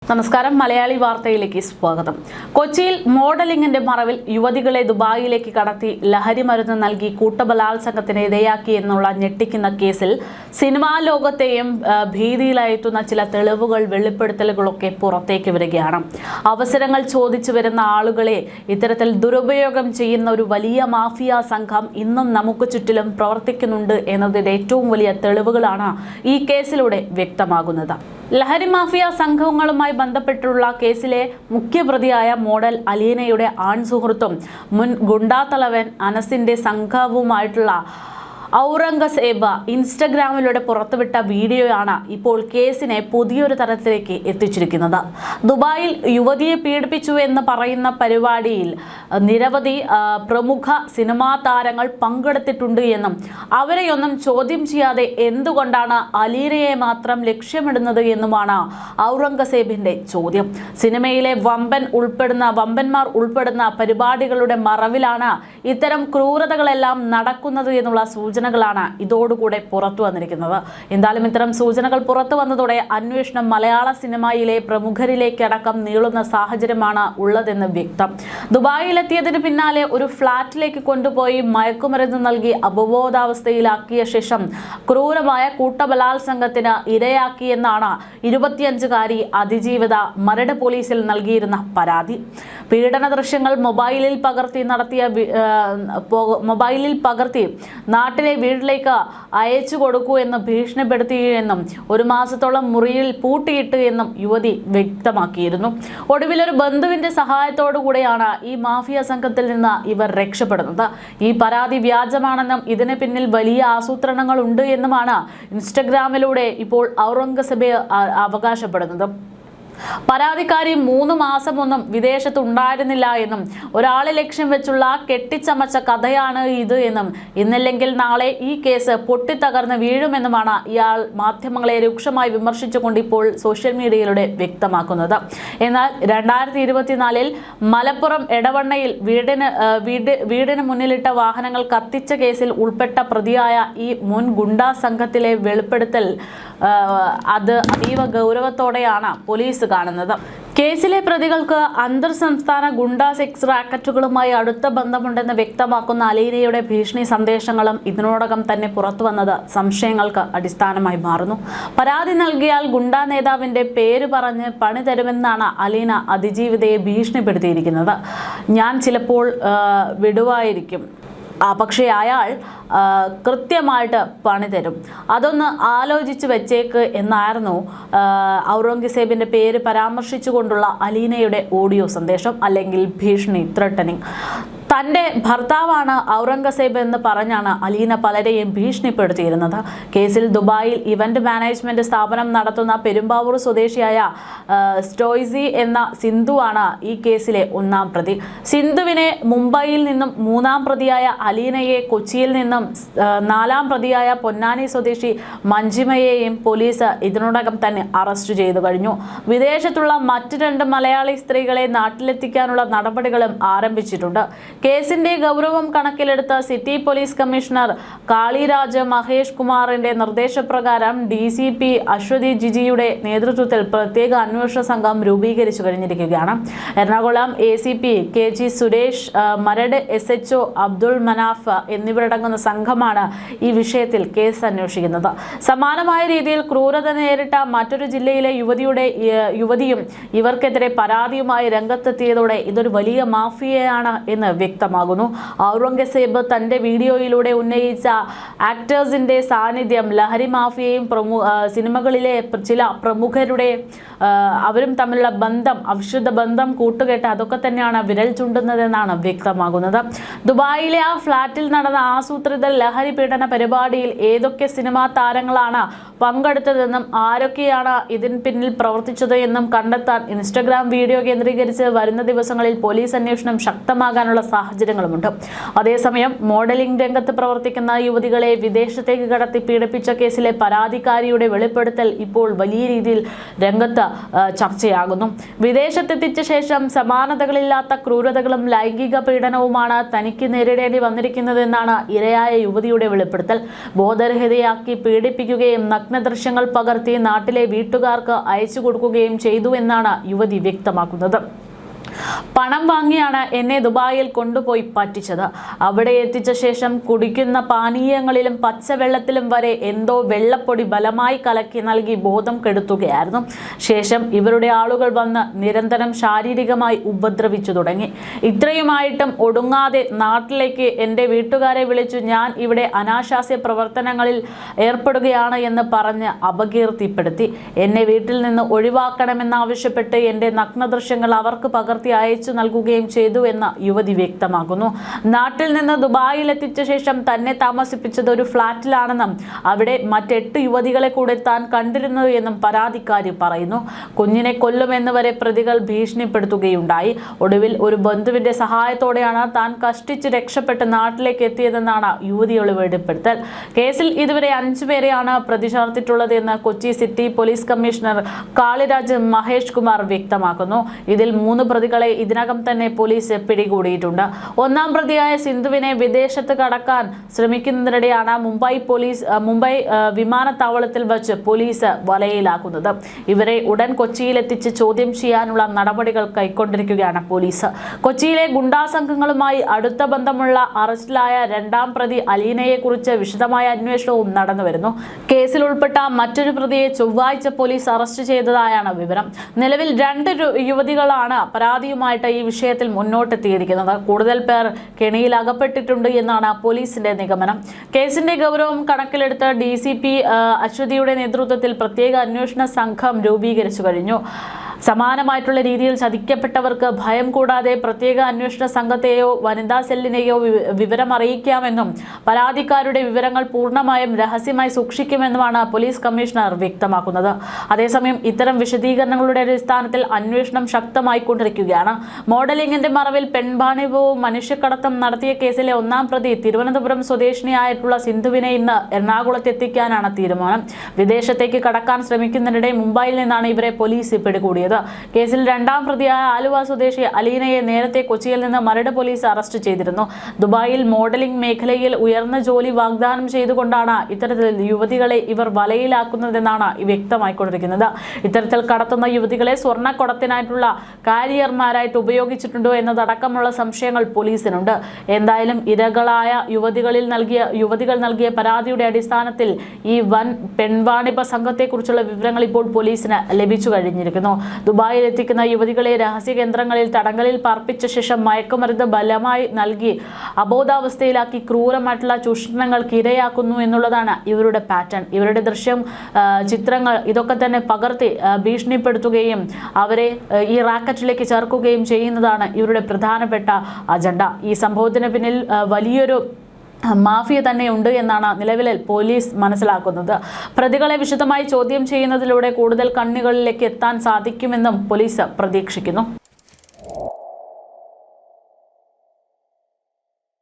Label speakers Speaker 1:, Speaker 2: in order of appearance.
Speaker 1: നമസ്കാരം. മലയാളി വാർത്തയിലേക്ക് സ്വാഗതം. കൊച്ചിയിൽ മോഡലിംഗിന്റെ മറവിൽ യുവതികളെ ദുബായിലേക്ക് കടത്തി ലഹരി മരുന്ന് നൽകി കൂട്ടബലാത്സംഗത്തിന് ഇരയാക്കി എന്നുള്ള ഞെട്ടിക്കുന്ന കേസിൽ സിനിമാ ലോകത്തെയും ഭീതിയിലായെത്തുന്ന ചില തെളിവുകൾ, വെളിപ്പെടുത്തലുകളൊക്കെ പുറത്തേക്ക് വരികയാണ്. അവസരങ്ങൾ ചോദിച്ചു വരുന്ന ആളുകളെ ഇത്തരത്തിൽ ദുരുപയോഗം ചെയ്യുന്ന ഒരു വലിയ മാഫിയ സംഘം ഇന്നും നമുക്ക് ചുറ്റിലും പ്രവർത്തിക്കുന്നുണ്ട് എന്നതിന്റെ ഏറ്റവും വലിയ തെളിവുകളാണ് ഈ കേസിലൂടെ വ്യക്തമാകുന്നത്. ലഹരി മാഫിയ സംഘങ്ങളുമായി ബന്ധപ്പെട്ടുള്ള കേസിലെ മുഖ്യപ്രതിയായ മോഡൽ അലീനയുടെ ആൺ സുഹൃത്തും മുൻ ഗുണ്ടാത്തലവൻ അനസിന്റെ സംഘവുമായിട്ടുള്ള ഔറംഗസേബ് ഇൻസ്റ്റഗ്രാമിലൂടെ പുറത്തുവിട്ട വീഡിയോയാണ് ഇപ്പോൾ കേസിനെ പുതിയൊരു തലത്തിലേക്ക് എത്തിച്ചിരിക്കുന്നത്. ദുബായിൽ യുവതിയെ പീഡിപ്പിച്ചു എന്ന് പറയുന്ന പരിപാടിയിൽ നിരവധി പ്രമുഖ സിനിമാ താരങ്ങൾ പങ്കെടുത്തിട്ടുണ്ട് എന്നും അവരെയൊന്നും ചോദ്യം ചെയ്യാതെ എന്തുകൊണ്ടാണ് അലീനയെ മാത്രം ലക്ഷ്യമിടുന്നത് എന്നുമാണ് ഔറംഗസേബിന്റെ ചോദ്യം. സിനിമയിലെ വമ്പന്മാർ ഉൾപ്പെടുന്ന പരിപാടികളുടെ മറവിലാണ് ഇത്തരം ക്രൂരതകളെല്ലാം നടക്കുന്നത് എന്നുള്ള സൂചനകളാണ് ഇതോടുകൂടെ പുറത്തു വന്നിരിക്കുന്നത്. എന്തായാലും ഇത്തരം സൂചനകൾ പുറത്തു വന്നതോടെ അന്വേഷണം മലയാള സിനിമയിലെ പ്രമുഖരിലേക്കടക്കം നീളുന്ന സാഹചര്യമാണ് ഉള്ളതെന്ന് വ്യക്തം. ദുബായിലെത്തിയതിന് പിന്നാലെ ഒരു ഫ്ളാറ്റിലേക്ക് കൊണ്ടുപോയി മയക്കുമരുന്ന് നൽകി അബോധാവസ്ഥയിലാക്കിയ ശേഷം ക്രൂരമായ കൂട്ടബലാത്സംഗത്തിന് ഇരയാക്കിയെന്നാണ് 25-കാരി അതിജീവിത മരട് പോലീസിൽ നൽകിയിരുന്ന പരാതി. പീഡന ദൃശ്യങ്ങൾ മൊബൈലിൽ പകർത്തി നാട്ടിലെ വീട്ടിലേക്ക് അയച്ചു കൊടുക്കൂ എന്ന് ഭീഷണിപ്പെടുത്തിയെന്നും 1 മാസത്തോളം മുറിയിൽ പൂട്ടിയിട്ട് എന്നും യുവതി വ്യക്തമാക്കിയിരുന്നു. ഒടുവിൽ ഒരു ബന്ധുവിന്റെ സഹായത്തോടു കൂടെയാണ് ഈ മാഫിയ സംഘത്തിൽ നിന്ന് ഇവർ രക്ഷപ്പെടുന്നത്. ഈ പരാതി വ്യാജമാണെന്നും ഇതിന് പിന്നിൽ വലിയ ആസൂത്രണങ്ങൾ ഉണ്ട് എന്നുമാണ് ഇൻസ്റ്റഗ്രാമിലൂടെ ഇപ്പോൾ ഔറംഗസേബ് അവകാശപ്പെടുന്നത്. പരാതിക്കാരി 3 മാസമൊന്നും വിദേശത്തുണ്ടായിരുന്നില്ല എന്നും ഒരാളെ ലക്ഷ്യം വെച്ചുള്ള കെട്ടിച്ചമച്ച കഥയാണ് ഇത് എന്നും ഇന്നല്ലെങ്കിൽ നാളെ ഈ കേസ് പൊട്ടിത്തകർന്ന് വീഴുമെന്നുമാണ് ഇയാൾ മാധ്യമങ്ങളെ രൂക്ഷമായി വിമർശിച്ചുകൊണ്ട് ഇപ്പോൾ സോഷ്യൽ മീഡിയയിലൂടെ വ്യക്തമാക്കുന്നത്. എന്നാൽ 2024 മലപ്പുറം എടവണ്ണയിൽ വീടിന് മുന്നിലിട്ട വാഹനങ്ങൾ കത്തിച്ച കേസിൽ ഉൾപ്പെട്ട പ്രതിയായ ഈ മുൻ ഗുണ്ടാ സംഘത്തിലെ വെളിപ്പെടുത്തൽ അത് അതീവ ഗൗരവത്തോടെയാണ് പോലീസ് കാണുന്നത്. കേസിലെ പ്രതികൾക്ക് അന്തർ സംസ്ഥാന ഗുണ്ടാ സെക്സ് റാക്കറ്റുകളുമായി അടുത്ത ബന്ധമുണ്ടെന്ന് വ്യക്തമാക്കുന്ന അലീനയുടെ ഭീഷണി സന്ദേശങ്ങളും ഇതിനോടകം തന്നെ പുറത്തു വന്നത് സംശയങ്ങൾക്ക് അടിസ്ഥാനമായി മാറുന്നു. പരാതി നൽകിയാൽ ഗുണ്ടാ നേതാവിന്റെ പേര് പറഞ്ഞ് പണി തരുമെന്നാണ് അലീന അതിജീവിതയെ ഭീഷണിപ്പെടുത്തിയിരിക്കുന്നത്. ഞാൻ ചിലപ്പോൾ വിടുവായിരിക്കും, പക്ഷേ അയാൾ കൃത്യമായിട്ട് പണി തരും, അതൊന്ന് ആലോചിച്ച് വെച്ചേക്ക് എന്നായിരുന്നു ഔറംഗസേബിന്റെ പേര് പരാമർശിച്ചുകൊണ്ടുള്ള അലീനയുടെ ഓഡിയോ സന്ദേശം, അല്ലെങ്കിൽ ഭീഷണി, ത്രെട്ടനിങ്. തൻ്റെ ഭർത്താവാണ് ഔറംഗസേബ് എന്ന് പറഞ്ഞാണ് അലീന പലരെയും ഭീഷണിപ്പെടുത്തിയിരുന്നത്. കേസിൽ ദുബായിൽ ഇവന്റ് മാനേജ്മെന്റ് സ്ഥാപനം നടത്തുന്ന പെരുമ്പാവൂർ സ്വദേശിയായ സ്റ്റോയ്സി എന്ന സിന്ധുവാണ് ഈ കേസിലെ 1-ാം പ്രതി. സിന്ധുവിനെ മുംബൈയിൽ നിന്നും 3-ാം പ്രതിയായ അലീനയെ കൊച്ചിയിൽ നിന്നും 4-ാം പ്രതിയായ പൊന്നാനി സ്വദേശി മഞ്ജിമയെയും പോലീസ് ഇതിനോടകം തന്നെ അറസ്റ്റ് ചെയ്തു കഴിഞ്ഞു. വിദേശത്തുള്ള മറ്റ് 2 മലയാളി സ്ത്രീകളെ നാട്ടിലെത്തിക്കാനുള്ള നടപടികളും ആരംഭിച്ചിട്ടുണ്ട്. കേസിന്റെ ഗൗരവം കണക്കിലെടുത്ത city police commissioner Kaliraj Mahesh കുമാറിന്റെ നിർദ്ദേശപ്രകാരം DCP അശ്വതി ജിജിയുടെ നേതൃത്വത്തിൽ പ്രത്യേക അന്വേഷണ സംഘം രൂപീകരിച്ചു കഴിഞ്ഞിരിക്കുകയാണ്. Ernakulam ACP KG Suresh, Maradu SHO Abdul Manaf എന്നിവരടങ്ങുന്ന സംഘമാണ് ഈ വിഷയത്തിൽ കേസ് അന്വേഷിക്കുന്നത്. സമാനമായ രീതിയിൽ ക്രൂരത നേരിട്ട മറ്റൊരു ജില്ലയിലെ യുവതിയും ഇവർക്കെതിരെ പരാതിയുമായി രംഗത്തെത്തിയതോടെ ഇതൊരു വലിയ മാഫിയയാണ് എന്ന് വ്യക്തമാകുന്നു. ഔറംഗസേബ് തന്റെ വീഡിയോയിലൂടെ ഉന്നയിച്ച ആക്ടേഴ്സിന്റെ സാന്നിധ്യം ലഹരി മാഫിയയും സിനിമകളിലെ ചില പ്രമുഖരുടെ അവരും തമ്മിലുള്ള ബന്ധം, അവിശുദ്ധ ബന്ധം കൂട്ടുകെട്ട് അതൊക്കെ തന്നെയാണ് വിരൽ ചൂണ്ടുന്നതെന്നാണ് വ്യക്തമാകുന്നത്. ദുബായിലെ ആ ഫ്ളാറ്റിൽ നടന്ന ആസൂത്രിത ലഹരി പീഡന പരിപാടിയിൽ ഏതൊക്കെ സിനിമാ താരങ്ങളാണ് പങ്കെടുത്തതെന്നും ആരൊക്കെയാണ് ഇതിന് പിന്നിൽ പ്രവർത്തിച്ചത് എന്നും കണ്ടെത്താൻ ഇൻസ്റ്റഗ്രാം വീഡിയോ കേന്ദ്രീകരിച്ച് വരുന്ന ദിവസങ്ങളിൽ പോലീസ് അന്വേഷണം ശക്തമാകാനുള്ള സാഹചര്യങ്ങളുമുണ്ട്. അതേസമയം മോഡലിംഗ് രംഗത്ത് പ്രവർത്തിക്കുന്ന യുവതികളെ വിദേശത്തേക്ക് കടത്തി പീഡിപ്പിച്ച കേസിലെ പരാതിക്കാരിയുടെ വെളിപ്പെടുത്തൽ ഇപ്പോൾ വലിയ രീതിയിൽ രംഗത്ത് ചർച്ചയാകുന്നു. വിദേശത്തെത്തിച്ച ശേഷം സമാനതകളില്ലാത്ത ക്രൂരതകളും ലൈംഗിക പീഡനവുമാണ് തനിക്ക് നേരിടേണ്ടി വന്നിരിക്കുന്നതെന്നാണ് ഇരയായ യുവതിയുടെ വെളിപ്പെടുത്തൽ. ബോധരഹിതയാക്കി പീഡിപ്പിക്കുകയും നഗ്നദൃശ്യങ്ങൾ പകർത്തി നാട്ടിലെ വീട്ടുകാർക്ക് അയച്ചു കൊടുക്കുകയും ചെയ്തു എന്നാണ് യുവതി വ്യക്തമാക്കുന്നത്. പണം വാങ്ങിയാണ് എന്നെ ദുബായിൽ കൊണ്ടുപോയി പറ്റിച്ചത്. അവിടെ എത്തിച്ച ശേഷം കുടിക്കുന്ന പാനീയങ്ങളിലും പച്ചവെള്ളത്തിലും വരെ എന്തോ വെള്ളപ്പൊടി ബലമായി കലക്കി നൽകി ബോധം കെടുത്തുകയായിരുന്നു. ശേഷം ഇവരുടെ ആളുകൾ വന്ന് നിരന്തരം ശാരീരികമായി ഉപദ്രവിച്ചു തുടങ്ങി. ഇത്രയുമായിട്ടും ഒടുങ്ങാതെ നാട്ടിലേക്ക് എൻ്റെ വീട്ടുകാരെ വിളിച്ചു ഞാൻ ഇവിടെ അനാശാസ്യ പ്രവർത്തനങ്ങളിൽ ഏർപ്പെടുകയാണ് എന്ന് പറഞ്ഞ് അപകീർത്തിപ്പെടുത്തി. എന്നെ വീട്ടിൽ നിന്ന് ഒഴിവാക്കണമെന്നാവശ്യപ്പെട്ട് എൻ്റെ നഗ്നദൃശ്യങ്ങൾ അവർക്ക് പകർത്തി അയച്ചു നൽകുകയും ചെയ്തു എന്ന് യുവതി വ്യക്തമാക്കുന്നു. നാട്ടിൽ നിന്ന് ദുബായിൽ എത്തിച്ച ശേഷം തന്നെ താമസിപ്പിച്ചത് ഒരു ഫ്ളാറ്റിലാണെന്നും അവിടെ മറ്റ്8 യുവതികളെ കൂടെ താൻ കണ്ടിരുന്നു എന്നും പരാതിക്കാരി പറയുന്നു. കുഞ്ഞിനെ കൊല്ലുമെന്ന് വരെ പ്രതികൾ ഭീഷണിപ്പെടുത്തുകയുണ്ടായി. ഒടുവിൽ ഒരു ബന്ധുവിന്റെ സഹായത്തോടെയാണ് താൻ കഷ്ടിച്ച് രക്ഷപ്പെട്ട് നാട്ടിലേക്ക് എത്തിയതെന്നാണ് യുവതിയുടെ വെളിപ്പെടുത്തൽ. കേസിൽ ഇതുവരെ 5 പേരെയാണ് പ്രതി ചേർത്തിട്ടുള്ളത് എന്ന് Kochi city police commissioner Kaliraj Mahesh Kumar വ്യക്തമാക്കുന്നു. ഇതിൽ 3 പ്രതികളെ ഇതിനകം തന്നെ പോലീസ് പിടികൂടിയിട്ടുണ്ട്. 1-ാം പ്രതിയായ സിന്ധുവിനെ വിദേശത്ത് കടക്കാൻ ശ്രമിക്കുന്നതിനിടെയാണ് മുംബൈ വിമാനത്താവളത്തിൽ വച്ച് പോലീസ് വലയിലാക്കുന്നത്. ഇവരെ ഉടൻ കൊച്ചിയിലെത്തിച്ച് ചോദ്യം ചെയ്യാനുള്ള നടപടികൾ കൈക്കൊണ്ടിരിക്കുകയാണ് പോലീസ്. കൊച്ചിയിലെ ഗുണ്ടാ സംഘങ്ങളുമായി അടുത്ത ബന്ധമുള്ള അറസ്റ്റിലായ 2-ാം പ്രതി അലീനയെ കുറിച്ച് വിശദമായ അന്വേഷണവും നടന്നുവരുന്നു. കേസിൽ ഉൾപ്പെട്ട മറ്റൊരു പ്രതിയെ ചൊവ്വാഴ്ച പോലീസ് അറസ്റ്റ് ചെയ്തതായാണ് വിവരം. നിലവിൽ 2 യുവതികളാണ് പരാതിയുമായിട്ട് ഈ വിഷയത്തിൽ മുന്നോട്ടെത്തിയിരിക്കുന്നത്. കൂടുതൽ പേർ കെണിയിൽ അകപ്പെട്ടിട്ടുണ്ട് എന്നാണ് പോലീസിന്റെ നിഗമനം. കേസിന്റെ ഗൗരവം കണക്കിലെടുത്ത് DCP അശ്വതിയുടെ നേതൃത്വത്തിൽ പ്രത്യേക അന്വേഷണ സംഘം രൂപീകരിച്ചു കഴിഞ്ഞു. സമാനമായിട്ടുള്ള രീതിയിൽ ചതിക്കപ്പെട്ടവർക്ക് ഭയം കൂടാതെ പ്രത്യേക അന്വേഷണ സംഘത്തെയോ വനിതാ സെല്ലിനെയോ വിവരം അറിയിക്കാമെന്നും പരാതിക്കാരുടെ വിവരങ്ങൾ പൂർണ്ണമായും രഹസ്യമായി സൂക്ഷിക്കുമെന്നുമാണ് പോലീസ് കമ്മീഷണർ വ്യക്തമാക്കുന്നത്. അതേസമയം ഇത്തരം വിശദീകരണങ്ങളുടെ അടിസ്ഥാനത്തിൽ അന്വേഷണം ശക്തമായിക്കൊണ്ടിരിക്കുകയാണ്. മോഡലിംഗിന്റെ മറവിൽ പെൺവാണിഭവും മനുഷ്യക്കടത്തും നടത്തിയ കേസിലെ 1-ാം പ്രതി തിരുവനന്തപുരം സ്വദേശിനിയായിട്ടുള്ള സിന്ധുവിനെ ഇന്ന് എറണാകുളത്ത് എത്തിക്കാനാണ് തീരുമാനം. വിദേശത്തേക്ക് കടക്കാൻ ശ്രമിക്കുന്നതിനിടെ മുംബൈയിൽ നിന്നാണ് ഇവരെ പോലീസ് പിടികൂടിയത്. കേസിൽ 2-ാം പ്രതിയായ ആലുവ സ്വദേശി അലീനയെ നേരത്തെ കൊച്ചിയിൽ നിന്ന് മരട് പോലീസ് അറസ്റ്റ് ചെയ്തിരുന്നു. ദുബായിൽ മോഡലിംഗ് മേഖലയിൽ ഉയർന്ന ജോലി വാഗ്ദാനം ചെയ്തുകൊണ്ടാണ് ഇത്തരത്തിൽ യുവതികളെ ഇവർ വലയിലാക്കുന്നതെന്നാണ് വ്യക്തമായിക്കൊണ്ടിരിക്കുന്നത്. ഇത്തരത്തിൽ കടത്തുന്ന യുവതികളെ സ്വർണ്ണക്കടത്തിനായിട്ടുള്ള കാരിയർമാരായിട്ട് ഉപയോഗിച്ചിട്ടുണ്ടോ എന്നതടക്കമുള്ള സംശയങ്ങൾ പോലീസിനുണ്ട്. എന്തായാലും ഇരകളായ യുവതികൾ നൽകിയ പരാതിയുടെ അടിസ്ഥാനത്തിൽ ഈ വൻ പെൺവാണിഭ സംഘത്തെക്കുറിച്ചുള്ള വിവരങ്ങൾ ഇപ്പോൾ പോലീസിന് ലഭിച്ചു കഴിഞ്ഞിരിക്കുന്നു. ദുബായിൽ എത്തിക്കുന്ന യുവതികളെ രഹസ്യ കേന്ദ്രങ്ങളിൽ തടങ്കലിൽ പാർപ്പിച്ച ശേഷം മയക്കുമരുന്ന് ബലമായി നൽകി അബോധാവസ്ഥയിലാക്കി ക്രൂരമായിട്ടുള്ള ചൂഷണങ്ങൾക്ക് ഇരയാക്കുന്നു എന്നുള്ളതാണ് ഇവരുടെ പാറ്റേൺ. ഇവരുടെ ചിത്രങ്ങൾ ഇതൊക്കെ തന്നെ പകർത്തി ഭീഷണിപ്പെടുത്തുകയും അവരെ ഈ റാക്കറ്റിലേക്ക് ചേർക്കുകയും ചെയ്യുന്നതാണ് ഇവരുടെ പ്രധാനപ്പെട്ട അജണ്ട. ഈ സംഭവത്തിന് പിന്നിൽ വലിയൊരു മാഫിയ തന്നെ ഉണ്ട് എന്നാണ് നിലവിൽ പോലീസ് മനസ്സിലാക്കുന്നത്. പ്രതികളെ വിശദമായി ചോദ്യം ചെയ്യുന്നതിലൂടെ കൂടുതൽ കണ്ണികളിലേക്ക് എത്താൻ സാധിക്കുമെന്നും പോലീസ് പ്രതീക്ഷിക്കുന്നു.